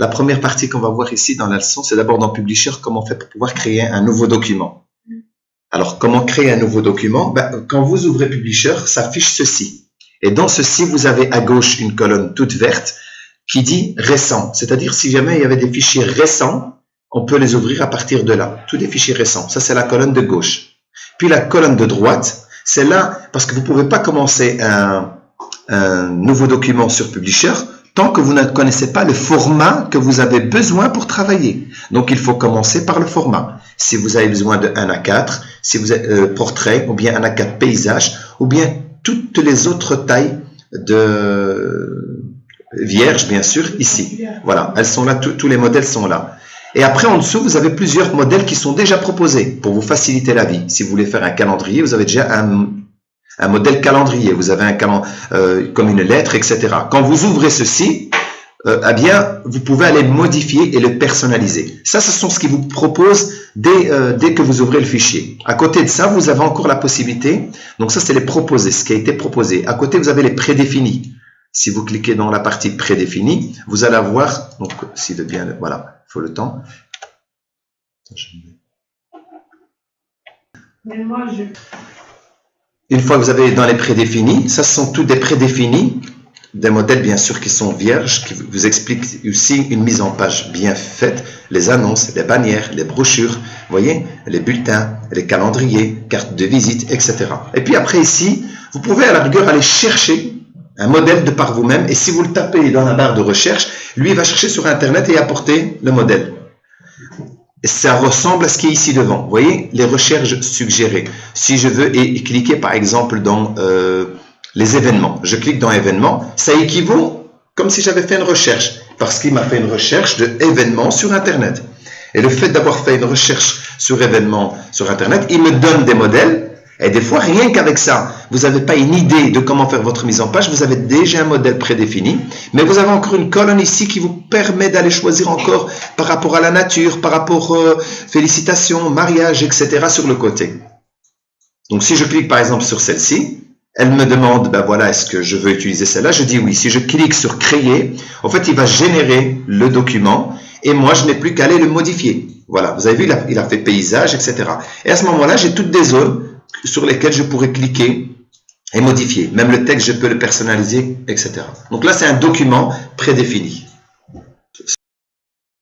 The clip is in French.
La première partie qu'on va voir ici dans la leçon, c'est d'abord dans Publisher, comment on fait pour pouvoir créer un nouveau document. Alors, comment créer un nouveau document? Quand vous ouvrez Publisher, ça affiche ceci. Et dans ceci, vous avez à gauche une colonne toute verte qui dit récent. C'est-à-dire, si jamais il y avait des fichiers récents, on peut les ouvrir à partir de là. Tous les fichiers récents. Ça, c'est la colonne de gauche. Puis la colonne de droite, c'est là, parce que vous ne pouvez pas commencer un nouveau document sur Publisher tant que vous ne connaissez pas le format que vous avez besoin pour travailler. Donc, il faut commencer par le format. Si vous avez besoin de 1 à 4, si vous avez portrait, ou bien 1 à 4 paysage, ou bien toutes les autres tailles de vierge, bien sûr, ici. Voilà, elles sont là, tous les modèles sont là. Et après, en dessous, vous avez plusieurs modèles qui sont déjà proposés pour vous faciliter la vie. Si vous voulez faire un calendrier, vous avez déjà un modèle calendrier. Vous avez comme une lettre, etc. Quand vous ouvrez ceci, eh bien, vous pouvez aller modifier et le personnaliser. Ça, ce sont ce qui vous propose dès que vous ouvrez le fichier. À côté de ça, vous avez encore la possibilité. Donc ça, c'est les proposés, ce qui a été proposé. À côté, vous avez les prédéfinis. Si vous cliquez dans la partie prédéfinie, vous allez avoir, donc, s'il veut bien, voilà, il faut le temps. Mais moi, Une fois que vous avez dans les prédéfinis, ça ce sont tous des prédéfinis, des modèles bien sûr qui sont vierges, qui vous expliquent aussi une mise en page bien faite, les annonces, les bannières, les brochures, vous voyez, les bulletins, les calendriers, cartes de visite, etc. Et puis après ici, vous pouvez à la rigueur aller chercher un modèle de par vous-même, et si vous le tapez dans la barre de recherche, lui il va chercher sur Internet et apporter le modèle. Et ça ressemble à ce qui est ici devant. Vous voyez, les recherches suggérées. Si je veux cliquer par exemple dans les événements, je clique dans événements, ça équivaut comme si j'avais fait une recherche, parce qu'il m'a fait une recherche de événements sur Internet. Et le fait d'avoir fait une recherche sur événements sur Internet, il me donne des modèles. Et des fois, rien qu'avec ça, vous n'avez pas une idée de comment faire votre mise en page, vous avez déjà un modèle prédéfini, mais vous avez encore une colonne ici qui vous permet d'aller choisir encore par rapport à la nature, par rapport félicitations, mariage, etc. sur le côté. Donc, si je clique par exemple sur celle-ci, elle me demande, ben voilà, est-ce que je veux utiliser celle-là? Je dis oui. Si je clique sur créer, en fait, il va générer le document et moi, je n'ai plus qu'à aller le modifier. Voilà, vous avez vu, il a fait paysage, etc. Et à ce moment-là, j'ai toutes des zones sur lesquelles je pourrais cliquer et modifier. Même le texte, je peux le personnaliser, etc. Donc là, c'est un document prédéfini.